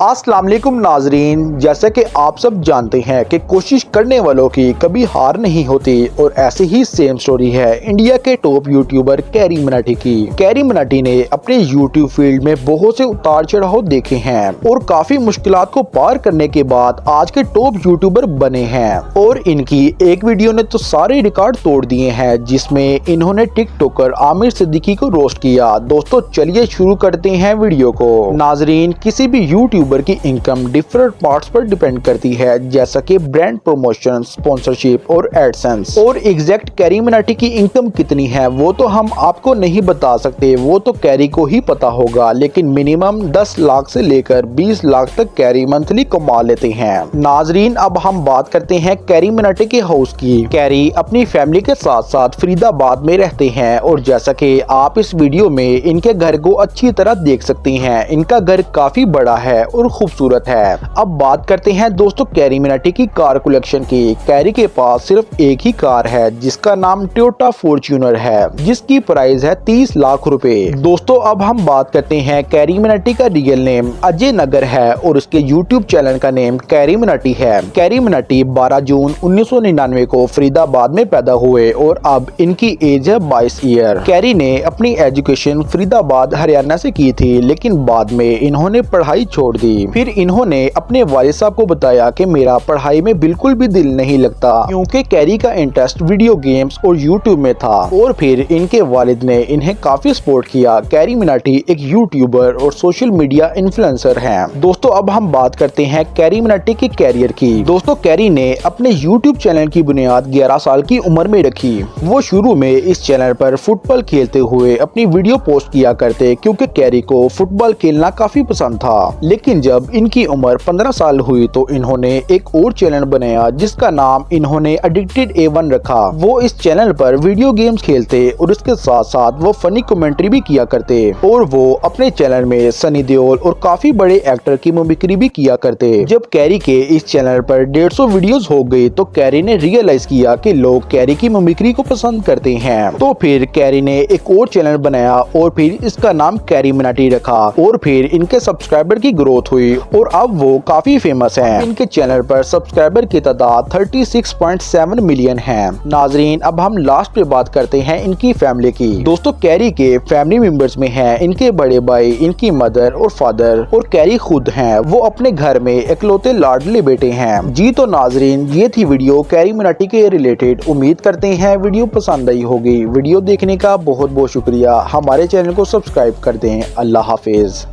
अस्सलाम वालेकुम नाजरीन, जैसे कि आप सब जानते हैं कि कोशिश करने वालों की कभी हार नहीं होती और ऐसी ही सेम स्टोरी है इंडिया के टॉप यूट्यूबर कैरी मिनाटी की। कैरी मिनाटी ने अपने यूट्यूब फील्ड में बहुत से उतार चढ़ाव देखे हैं और काफी मुश्किलात को पार करने के बाद आज के टॉप यूट्यूबर बने हैं और इनकी एक वीडियो ने तो सारे रिकॉर्ड तोड़ दिए हैं, जिसमें इन्होंने टिकटॉकर आमिर सिद्दीकी को रोस्ट किया। दोस्तों चलिए शुरू करते हैं वीडियो को। नाजरीन, किसी भी यूट्यूबर की इनकम डिफरेंट पार्ट्स पर डिपेंड करती है, जैसा कि ब्रांड प्रमोशन, स्पॉन्सरशिप और एडसेंस। और एग्जैक्ट कैरी मिनाटी की इनकम कितनी है वो तो हम आपको नहीं बता सकते, वो तो कैरी को ही पता होगा, लेकिन मिनिमम 10 लाख से लेकर 20 लाख तक कैरी मंथली कमा लेते हैं। नाजरीन, अब हम बात करते हैं कैरी मिनाटी के हाउस की। कैरी अपनी फैमिली के साथ साथ फरीदाबाद में रहते हैं और जैसा कि आप इस वीडियो में इनके घर को अच्छी तरह देख सकते हैं, इनका घर काफी बड़ा है और खूबसूरत है। अब बात करते हैं दोस्तों कैरी मिनाटी की कार कलेक्शन की। कैरी के पास सिर्फ एक ही कार है जिसका नाम टोयोटा फॉर्च्यूनर है, जिसकी प्राइस है 30 लाख रुपए। दोस्तों अब हम बात करते हैं कैरी मिनाटी का रियल नेम अजय नगर है और उसके यूट्यूब चैनल का नेम कैरी मिनाटी है। कैरी मिनाटी 12 जून 1999 को फरीदाबाद में पैदा हुए और अब इनकी एज है 22 ईयर। कैरी ने अपनी एजुकेशन फरीदाबाद हरियाणा से की थी, लेकिन बाद में इन्होंने पढ़ाई छोड़ दी। फिर इन्होंने अपने वालिद साहब को बताया कि मेरा पढ़ाई में बिल्कुल भी दिल नहीं लगता, क्योंकि कैरी का इंटरेस्ट वीडियो गेम्स और यूट्यूब में था। और फिर इनके वालिद ने इन्हें काफी सपोर्ट किया। कैरी मिनाटी एक यूट्यूबर और सोशल मीडिया इन्फ्लुएंसर हैं। दोस्तों अब हम बात करते हैं कैरी मिनाटी के कैरियर की। दोस्तों कैरी ने अपने यूट्यूब चैनल की बुनियाद 11 साल की उम्र में रखी। वो शुरू में इस चैनल पर फुटबॉल खेलते हुए अपनी वीडियो पोस्ट किया करते, क्योंकि कैरी को फुटबॉल खेलना काफी पसंद था। लेकिन जब इनकी उम्र 15 साल हुई तो इन्होंने एक और चैनल बनाया जिसका नाम इन्होंने एडिक्टेड A1 रखा। वो इस चैनल पर वीडियो गेम्स खेलते और इसके साथ साथ वो फनी कमेंट्री भी किया करते और वो अपने चैनल में सनी देओल और काफी बड़े एक्टर की मिमिक्री भी किया करते। जब कैरी के इस चैनल पर 150 वीडियोस हो गई तो कैरी ने रियलाइज किया कि लोग कैरी की मिमिक्री को पसंद करते हैं। तो फिर कैरी ने एक और चैनल बनाया और फिर इसका नाम कैरी मिनाटी रखा और फिर इनके सब्सक्राइबर की ग्रोथ हुई और अब वो काफी फेमस हैं। इनके चैनल पर सब्सक्राइबर की तादाद 36.7 मिलियन है। नाजरीन अब हम लास्ट पे बात करते हैं इनकी फैमिली की। दोस्तों कैरी के फैमिली मेंबर्स में हैं इनके बड़े भाई, इनकी मदर और फादर और कैरी खुद हैं। वो अपने घर में इकलौते लाडले बेटे हैं। जी तो नाजरीन ये थी वीडियो कैरी मिनाटी के रिलेटेड। उम्मीद करते हैं वीडियो पसंद आई होगी। वीडियो देखने का बहुत बहुत शुक्रिया। हमारे चैनल को सब्सक्राइब कर दें। अल्लाह हाफिज।